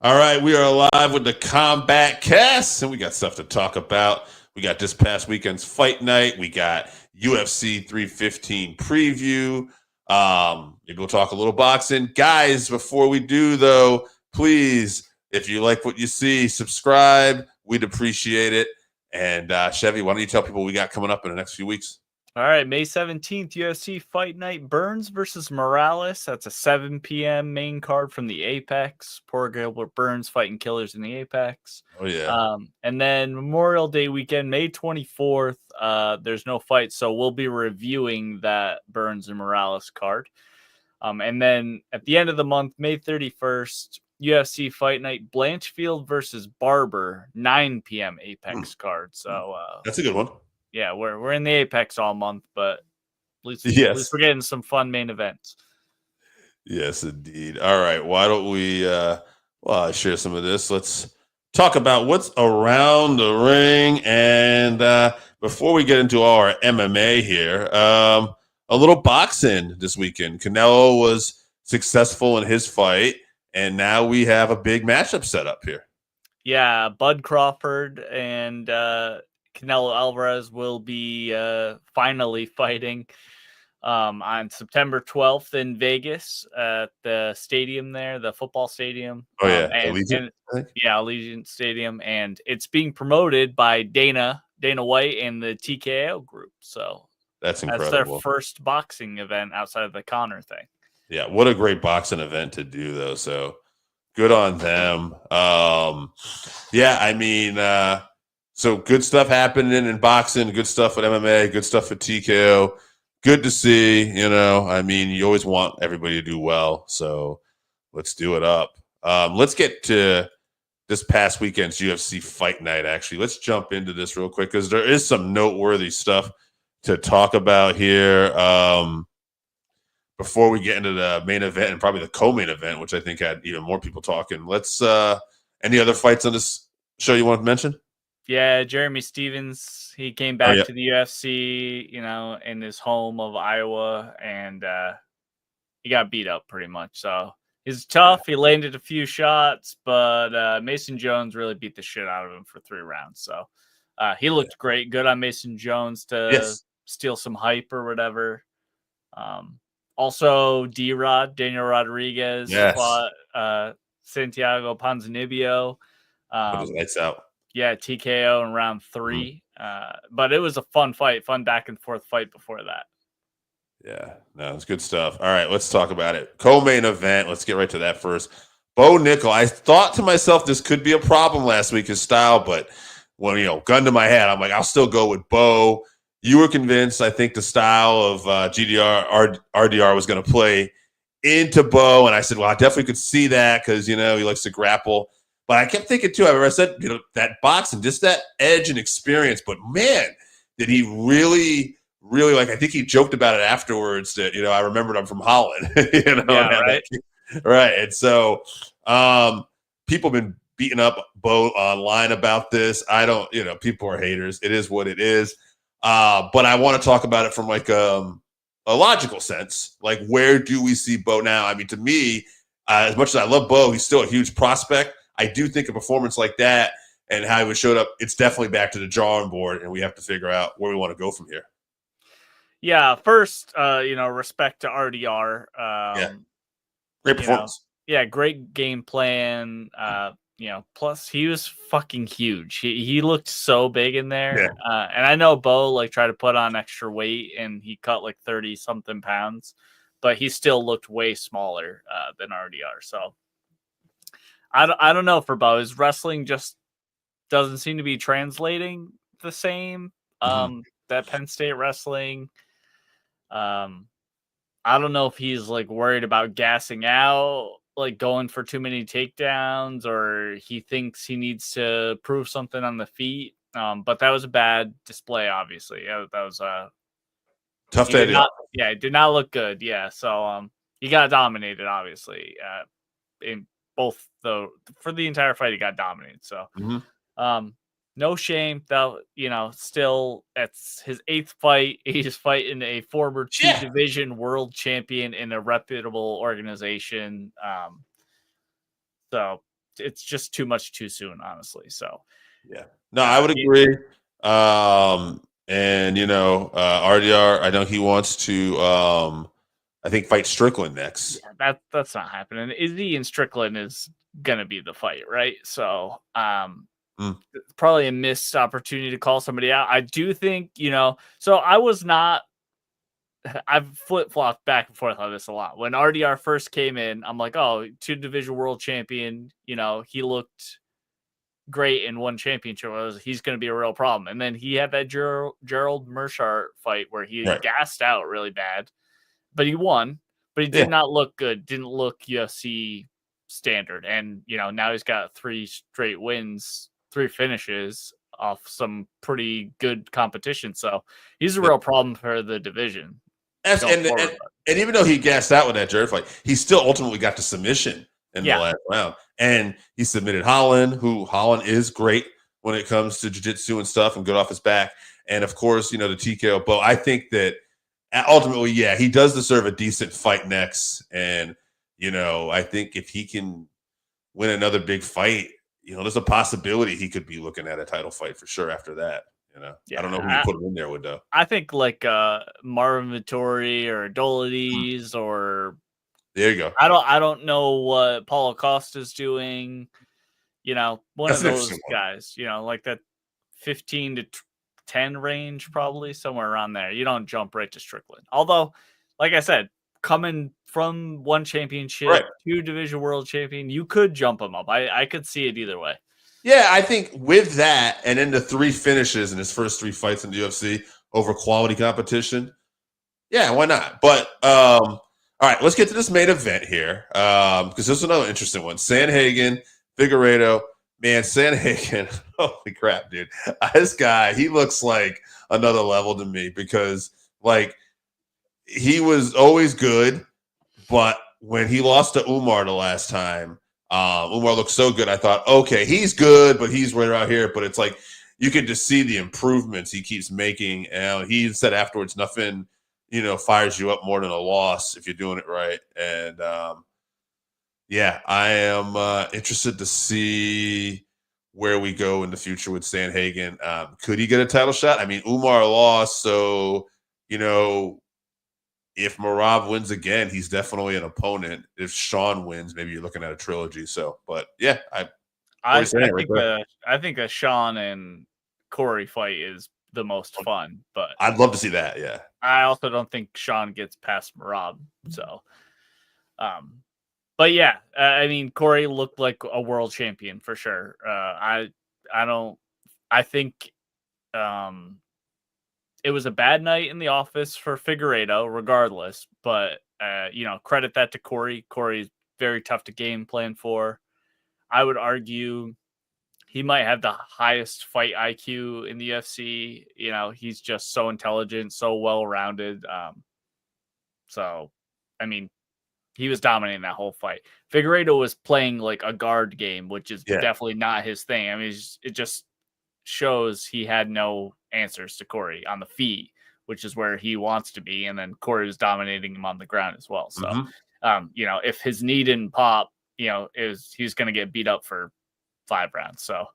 All right, we are live with the Combatcast, and we got stuff to talk about. We got this past weekend's fight night. We got UFC 315 preview. Maybe we'll talk a little boxing. Guys, before we do, though, please, if you like what you see, subscribe. We'd appreciate it. And Chevy, why don't you tell people what we got coming up in the next few weeks? All right, May 17th, UFC Fight Night, Burns versus Morales. That's a 7 p.m. main card from the Apex. Poor Gilbert Burns fighting killers in the Apex. Oh, yeah. And then Memorial Day weekend, May 24th, there's no fight, so we'll be reviewing that Burns and Morales card. And then at the end of the month, May 31st, UFC Fight Night, Blanchfield versus Barber, 9 p.m. Apex card. So that's a good one. Yeah, we're in the Apex all month, but at least we're getting some fun main events. Yes, indeed. All right, why don't we share some of this? Let's talk about what's around the ring. And before we get into our MMA here, a little boxing this weekend. Canelo was successful in his fight, and now we have a big matchup set up here. Yeah, Bud Crawford and Canelo Alvarez will be finally fighting on September 12th in Vegas at the stadium there, the football stadium. Oh, yeah. Allegiant, Allegiant Stadium. And it's being promoted by Dana White and the TKO group. So that's incredible. That's their first boxing event outside of the Conor thing. Yeah, what a great boxing event to do, though. So good on them. So good stuff happening in boxing, good stuff with MMA, good stuff with TKO. Good to see, you always want everybody to do well. So let's do it up. Let's get to this past weekend's UFC Fight Night, actually. Let's jump into this real quick because there is some noteworthy stuff to talk about here before we get into the main event and probably the co-main event, which I think had even more people talking. Let's any other fights on this show you want to mention? Yeah, Jeremy Stevens, he came back to the UFC, in his home of Iowa, and he got beat up pretty much. So he's tough. He landed a few shots, but Mason Jones really beat the shit out of him for 3 rounds. So he looked great. Good on Mason Jones to steal some hype or whatever. Also, D-Rod, Daniel Rodriguez fought Santiago Ponzinibbio. Lights out. Yeah, TKO in round 3. But it was a fun fight, fun back and forth fight before that. Yeah, no, it's good stuff. All right, let's talk about it. Co-main event. Let's get right to that first. Bo Nickel. I thought to myself this could be a problem last week, his style, but when, gun to my head, I'm like, I'll still go with Bo. You were convinced, I think, the style of RDR was going to play into Bo, and I said, well, I definitely could see that because, he likes to grapple. But I kept thinking, too, I said, that boxing, just that edge and experience. But, man, did he really, really I think he joked about it afterwards that, I remembered I'm from Holland. Right. Right. And so people have been beating up Bo online about this. I don't, people are haters. It is what it is. But I want to talk about it from a logical sense. Like, where do we see Bo now? I mean, to me, as much as I love Bo, he's still a huge prospect. I do think a performance like that and how he showed up, it's definitely back to the drawing board, and we have to figure out where we want to go from here. Yeah, respect to RDR. Great performance. Great game plan. Plus he was fucking huge. He looked so big in there. Yeah. And I know Bo tried to put on extra weight and he cut 30 something pounds, but he still looked way smaller than RDR. So I don't know for Bo. His wrestling just doesn't seem to be translating the same. That Penn State wrestling. I don't know if he's worried about gassing out, going for too many takedowns, or he thinks he needs to prove something on the feet. But that was a bad display, obviously. Yeah, that was tough day. It did not look good. Yeah, so he got dominated, obviously. In both for the entire fight, he got dominated. So, no shame though. Still, it's his 8th fight. He's fighting a former 2 division world champion in a reputable organization. So it's just too much too soon, honestly. So yeah, no, I would agree. And RDR, I know he wants to I think fight Strickland next. Yeah, that's not happening. Izzy and Strickland is gonna be the fight, right? So probably a missed opportunity to call somebody out. I do think, so I've flip-flopped back and forth on this a lot. When RDR first came in, I'm like, oh, 2-division world champion, he looked great in one championship. He's going to be a real problem. And then he had that Gerald Meerschaert fight where he gassed out really bad, but he won, but he did not look good. Didn't look UFC standard. And, now he's got 3 straight wins, 3 finishes off some pretty good competition. So he's a real problem for the division. And even though he gassed out with that Jared fight, he still ultimately got to submission in the last round. And he submitted Holland, who Holland is great when it comes to jiu-jitsu and stuff and good off his back. And, of course, the TKO. But I think that ultimately, he does deserve a decent fight next. And, I think if he can win another big fight, there's a possibility he could be looking at a title fight for sure after that. I don't know who you put him in there with, though. I think like Marvin Vittori or Dolides or there you go. I don't know what Paulo Costa's doing. One of those guys. Like that 15 to 10 range, probably somewhere around there. You don't jump right to Strickland. Although, like I said, coming from one championship, 2-division world champion, you could jump him up. I could see it either way. Yeah, I think with that and then the 3 finishes in his first 3 fights in the UFC over quality competition, why not? But all right, let's get to this main event here because this is another interesting one. Sandhagen, Figueiredo. Man, Sandhagen, holy crap, dude. This guy, he looks like another level to me because, he was always good, but when he lost to Umar the last time, Umar looked so good. I thought, okay, he's good, but he's right out here. But it's like you can just see the improvements he keeps making. And he said afterwards, nothing, fires you up more than a loss if you're doing it right. And I am interested to see where we go in the future with Sandhagen. Could he get a title shot? I mean, Umar lost, so if Merab wins again, he's definitely an opponent. If Sean wins, maybe you're looking at a trilogy. So, but I think a Sean and Corey fight is the most fun. But I'd love to see that. Yeah, I also don't think Sean gets past Merab. So, but I mean, Corey looked like a world champion for sure. I think it was a bad night in the office for Figueiredo, regardless. But, credit that to Corey. Corey's very tough to game plan for. I would argue he might have the highest fight IQ in the UFC. He's just so intelligent, so well-rounded. So, I mean, he was dominating that whole fight. Figueiredo was playing like a guard game, which is definitely not his thing. I mean, it just shows he had no answers to Corey on the feet, which is where he wants to be. And then Corey was dominating him on the ground as well. So, if his knee didn't pop, he's going to get beat up for 5 rounds. So,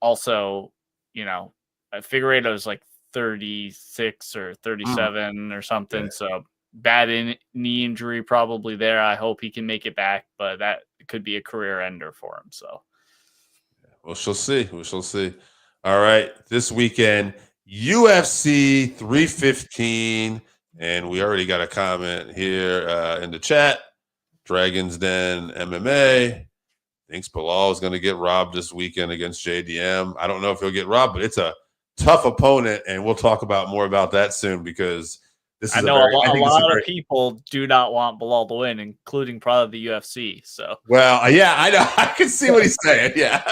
also, Figueiredo is like 36 or 37 or something. Yeah. So bad knee injury probably there. I hope he can make it back, but that could be a career ender for him. So, we shall see. All right, this weekend, UFC 315, and we already got a comment here in the chat. Dragon's Den MMA thinks Belal is going to get robbed this weekend against JDM. I don't know if he'll get robbed, but it's a tough opponent, and we'll talk more about that soon because this is a lot of people do not want Belal to win, including probably the UFC. So, well, I know. I can see what he's saying. Yeah.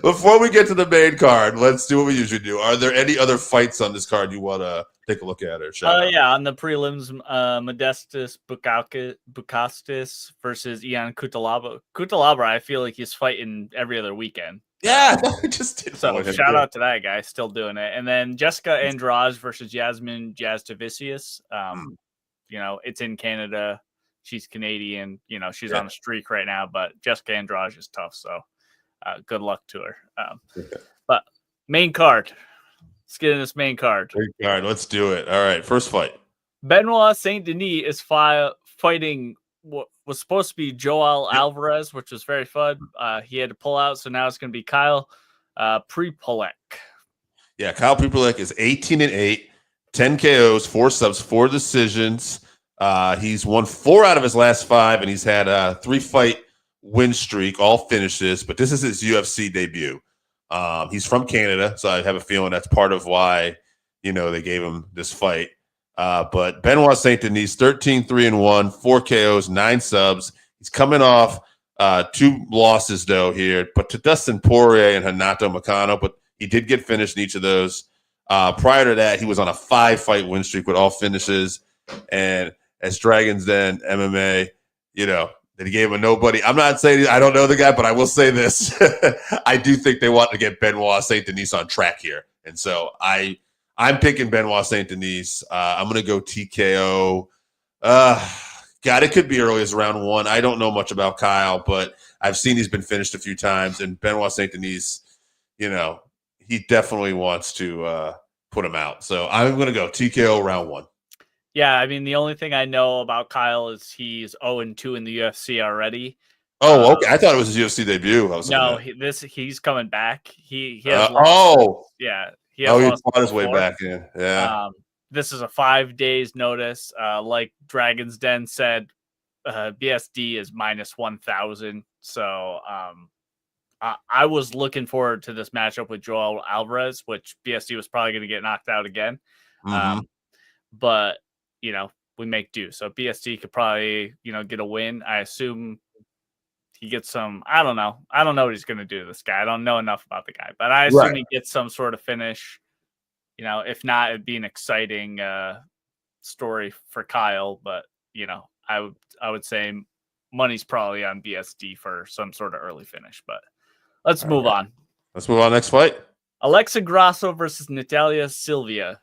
Before we get to the main card, let's do what we usually do. Are there any other fights on this card you want to take a look at or shout out? On the prelims, Modestas Bukastis versus Ian Cutelaba. Cutelaba, I feel like he's fighting every other weekend. Yeah, shout out to that guy, still doing it. And then Jessica Andrade versus Yasmin Jazdavicius. It's in Canada. she's Canadian. She's on a streak right now, but Jessica Andrade is tough. So good luck to her. But main card. Let's get in this main card. Main card. Let's do it. All right. First fight. Benoit Saint-Denis is fighting what was supposed to be Joel Alvarez, which was very fun. He had to pull out, so now it's going to be Kyle Prepolek. Yeah, Kyle Prepolek is 18-8, 10 KOs, 4 subs, 4 decisions. He's won 4 out of his last 5, and he's had a 3-fight win streak, all finishes. But this is his UFC debut. He's from Canada, so I have a feeling that's part of why they gave him this fight. But Benoit Saint-Denis, 13-3-1, 4 KOs, 9 subs. He's coming off 2 losses, though, here, but to Dustin Poirier and Renato Moicano, but he did get finished in each of those. Prior to that, he was on a 5-fight win streak with all finishes. And as Dragons Den MMA, that he gave him a nobody. I'm not saying I don't know the guy, but I will say this. I do think they want to get Benoit Saint-Denis on track here. And so I'm picking Benoit Saint-Denis. I'm going to go TKO. God, it could be early as round 1. I don't know much about Kyle, but I've seen he's been finished a few times. And Benoit Saint-Denis, he definitely wants to put him out. So I'm going to go TKO round 1. Yeah, I mean, the only thing I know about Kyle is he's 0-2 in the UFC already. Oh, okay. I thought it was his UFC debut. He's coming back. He has he fought his way back in. Yeah. This is a 5 days notice. Like Dragon's Den said, BSD is minus 1,000. So I was looking forward to this matchup with Joel Alvarez, which BSD was probably going to get knocked out again. But we make do. So BSD could probably, get a win. I assume he gets some, I don't know what he's going to do to this guy. I don't know enough about the guy, but I assume he gets some sort of finish. If not, it'd be an exciting story for Kyle. But, I would say money's probably on BSD for some sort of early finish. But let's move on. Let's move on. Next fight. Alexa Grasso versus Natalia Silva.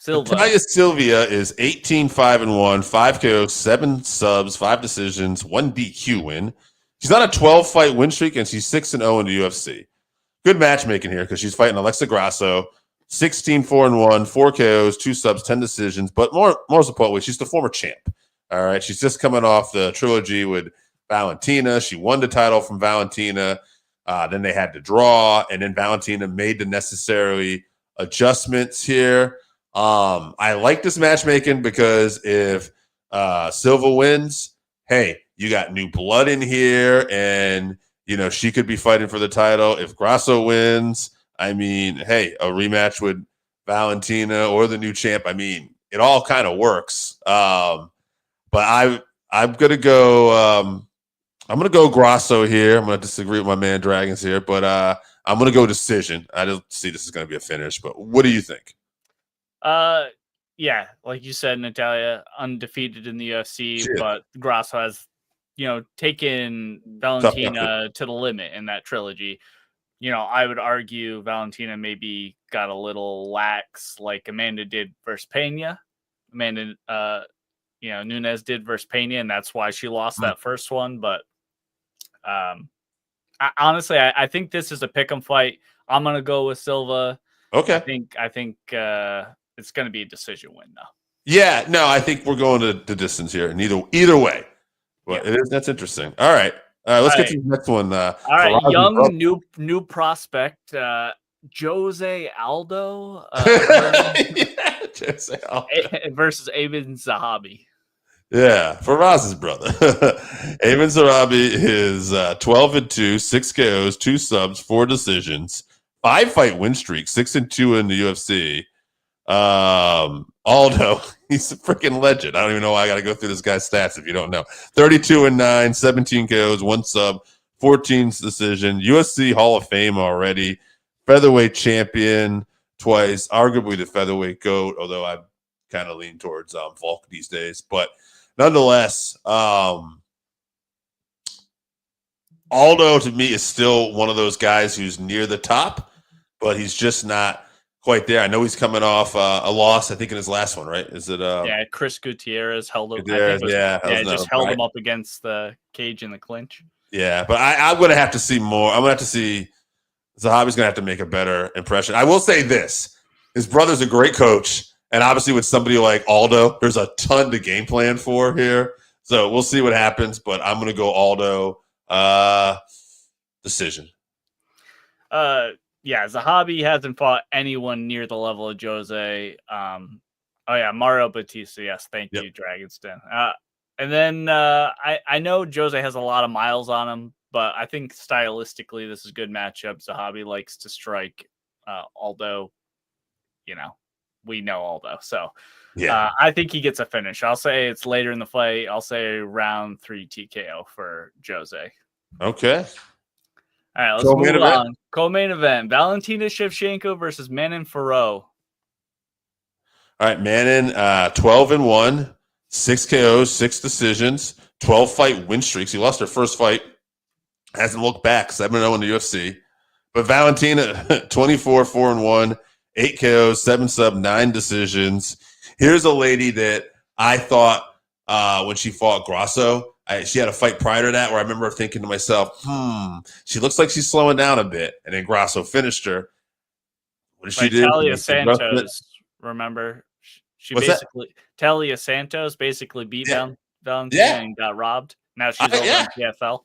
Natalia Silva is 18-5-1, 5 KOs, 7 subs, 5 decisions, 1 DQ win. She's on a 12-fight win streak, and she's 6-0 in the UFC. Good matchmaking here because she's fighting Alexa Grasso, 16-4-1, 4 KOs, 2 subs, 10 decisions. But more importantly, she's the former champ. All right, she's just coming off the trilogy with Valentina. She won the title from Valentina. Then they had to draw, and then Valentina made the necessary adjustments here. I like this matchmaking because if Silva wins, hey, you got new blood in here, and she could be fighting for the title. If Grasso wins, I mean, hey, a rematch with Valentina or the new champ. I mean, it all kind of works. But I'm gonna go. I'm gonna go Grasso here. I'm gonna disagree with my man Dragons here, but I'm gonna go decision. I don't see this is gonna be a finish. But what do you think? Yeah, like you said, Natalia undefeated in the UFC, but Grasso has, taken Valentina to the limit in that trilogy. I would argue Valentina maybe got a little lax, like Amanda did versus Pena. Nunes did versus Pena, and that's why she lost that first one. But honestly, I think this is a pick'em fight. I'm gonna go with Silva. Okay. I think it's going to be a decision win, though. Yeah, no, I think we're going to the distance here, and either way. But that's interesting. All right, let's get to the next one. All right, young new prospect, Jose Aldo, Jose Aldo versus Aiemann Zahabi. Yeah, Faraz's brother. Aiemann Zahabi is 12-2, 6 KOs, 2 subs, 4 decisions, 5-fight win streak, 6-2 in the UFC. Aldo, he's a freaking legend. I don't even know why I got to go through this guy's stats if you don't know. 32-9, 17 KOs, 1 sub, 14 decision, UFC Hall of Fame already, featherweight champion twice, arguably the featherweight GOAT, although I kind of lean towards Volk these days. But nonetheless, Aldo to me is still one of those guys who's near the top, but he's just not quite there. I know he's coming off a loss, I think, in his last one, right? Is it? Yeah, Chris Gutierrez held him. I think Gutierrez? it was, Yeah, just held him up against the cage in the clinch. Yeah, but I'm going to have to see more. I'm going to have to see. Zahabi's going to have to make a better impression. I will say this: his brother's a great coach, and obviously with somebody like Aldo, there's a ton to game plan for here. So we'll see what happens. But I'm going to go Aldo decision. Yeah, Zahabi hasn't fought anyone near the level of Jose. Oh yeah, Mario Batista. Yes, thank you, Dragonston. And then I know Jose has a lot of miles on him, but I think stylistically this is a good matchup. Zahabi likes to strike. Aldo, we know Aldo, so I think he gets a finish. I'll say it's later in the fight. I'll say round 3 TKO for Jose. Okay. All right, let's move on. Co-main event: Valentina Shevchenko versus Manon Fiorot. All right, Manon, 12-1, 6 KOs, 6 decisions, 12-fight win streaks. He lost her first fight, hasn't looked back, 7-0 in the UFC. But Valentina, 24-4-1, 8 KOs, 7 sub, 9 decisions. Here's a lady that I thought when she fought Grasso, she had a fight prior to that where I remember thinking to myself, she looks like she's slowing down a bit. And then Grasso finished her. What did she do? Talia Santos, remember? Talia Santos basically beat Valentina and got robbed. Now she's over in PFL.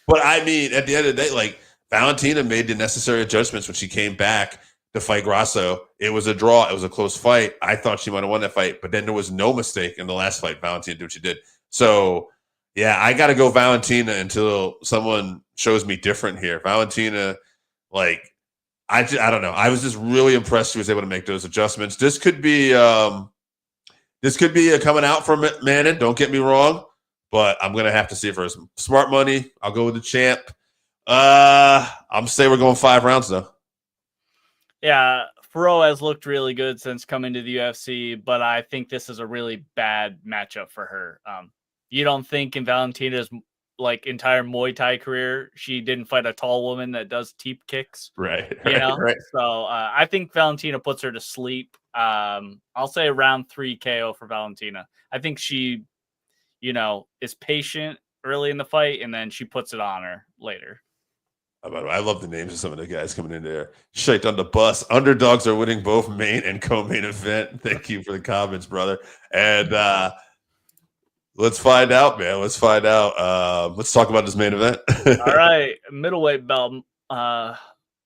But I mean, at the end of the day, like Valentina made the necessary adjustments when she came back to fight Grasso. It was a draw. It was a close fight. I thought she might have won that fight, but then there was no mistake in the last fight. Valentina did what she did. So, yeah, I got to go Valentina until someone shows me different here. Valentina, I don't know. I was just really impressed she was able to make those adjustments. This could be a coming out from Manon. Don't get me wrong, but I'm gonna have to see it for some smart money. I'll go with the champ. I'm saying we're going 5 rounds though. Yeah, Fiorot has looked really good since coming to the UFC, but I think this is a really bad matchup for her. You don't think in Valentina's entire Muay Thai career she didn't fight a tall woman that does teep kicks, right? So I think Valentina puts her to sleep. I'll say round 3 KO for Valentina. I think she, is patient early in the fight and then she puts it on her later. I love the names of some of the guys coming in there. Shite on the bus. Underdogs are winning both main and co-main event. Thank you for the comments, brother. And let's find out, man. Let's find out. Let's talk about this main event. All right. Middleweight belt, or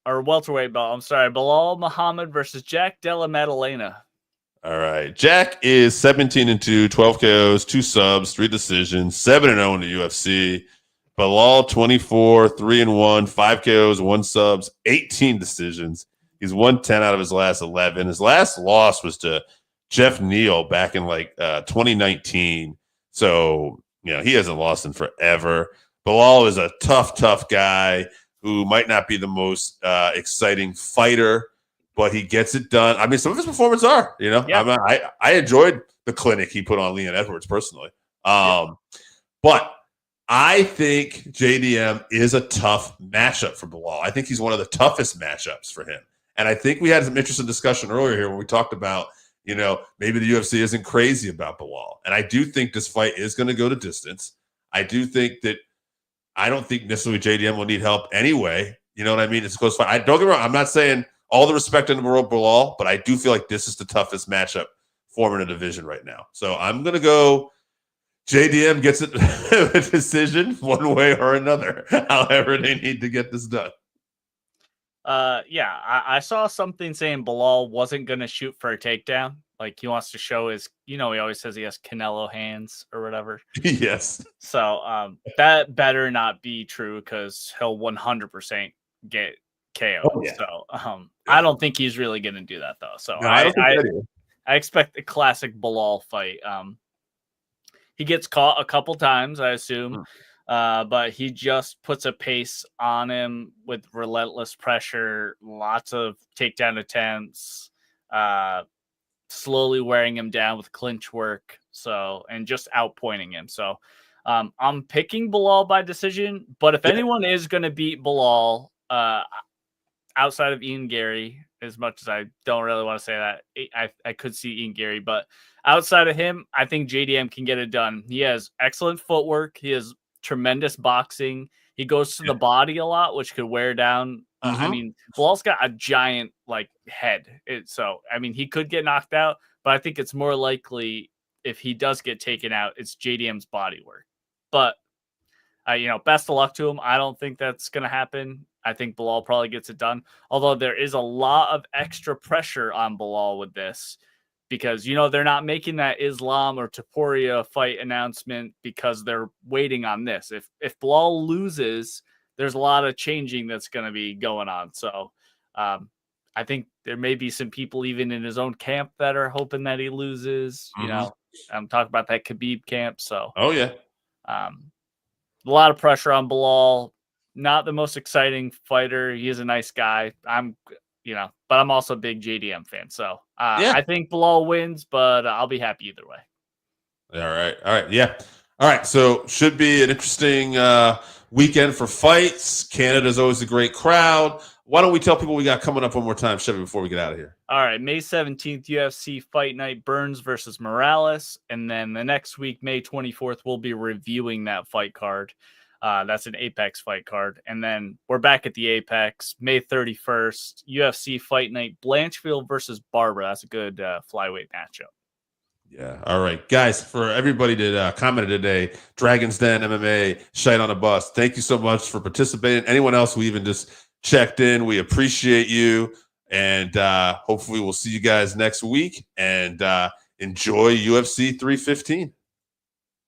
welterweight belt. I'm sorry. Belal Muhammad versus Jack Della Maddalena. All right. Jack is 17-2, 12 KOs, 2 subs, 3 decisions, 7-0 in the UFC. Belal 24-3-1, 5 KOs, 1 subs, 18 decisions. He's won 10 out of his last 11. His last loss was to Jeff Neal back in 2019. So, he hasn't lost in forever. Belal is a tough guy who might not be the most exciting fighter, but he gets it done. I mean, some of his performances are, I enjoyed the clinic he put on Leon Edwards personally. But I think JDM is a tough matchup for Belal. I think he's one of the toughest matchups for him. And I think we had some interesting discussion earlier here when we talked about, maybe the UFC isn't crazy about Belal. And I do think this fight is going to go to distance. I do think that I don't think necessarily JDM will need help anyway. You know what I mean? It's a close fight. Don't get me wrong. I'm not saying all the respect in the world, Belal, but I do feel like this is the toughest matchup forming a division right now. So I'm going to go JDM gets it a decision one way or another, however they need to get this done. I saw something saying Belal wasn't going to shoot for a takedown. He wants to show his, he always says he has Canelo hands or whatever. Yes. So that better not be true because he'll 100% get KO. Oh, yeah. So I don't think he's really going to do that though. So no, I expect a classic Belal fight. He gets caught a couple times, I assume, but he just puts a pace on him with relentless pressure, lots of takedown attempts, slowly wearing him down with clinch work, and just outpointing him. So I'm picking Belal by decision, but if anyone is going to beat Belal, I outside of Ian Gary, as much as I don't really want to say that, I could see Ian Gary, but outside of him, I think JDM can get it done. He has excellent footwork. He has tremendous boxing. He goes to the body a lot, which could wear down. I mean, Bilal's got a giant like head. So, I mean, he could get knocked out, but I think it's more likely if he does get taken out, it's JDM's body work. But, best of luck to him. I don't think that's going to happen. I think Belal probably gets it done. Although there is a lot of extra pressure on Belal with this because, they're not making that Islam or Topuria fight announcement because they're waiting on this. If Belal loses, there's a lot of changing that's going to be going on. So I think there may be some people even in his own camp that are hoping that he loses. I'm talking about that Khabib camp. So, a lot of pressure on Belal. Not the most exciting fighter. He is a nice guy. But I'm also a big JDM fan. So I think Belal wins, but I'll be happy either way. All right. Yeah. All right. So should be an interesting weekend for fights. Canada's always a great crowd. Why don't we tell people we got coming up one more time, Chevy, before we get out of here? All right. May 17th, UFC Fight Night, Burns versus Morales. And then the next week, May 24th, we'll be reviewing that fight card. That's an Apex fight card. And then we're back at the Apex, May 31st, UFC Fight Night, Blanchfield versus Barbara. That's a good flyweight matchup. Yeah. All right, guys, for everybody that commented today, Dragon's Den MMA, Shite on a Bus, thank you so much for participating. Anyone else who even just checked in, we appreciate you. And hopefully we'll see you guys next week and enjoy UFC 315.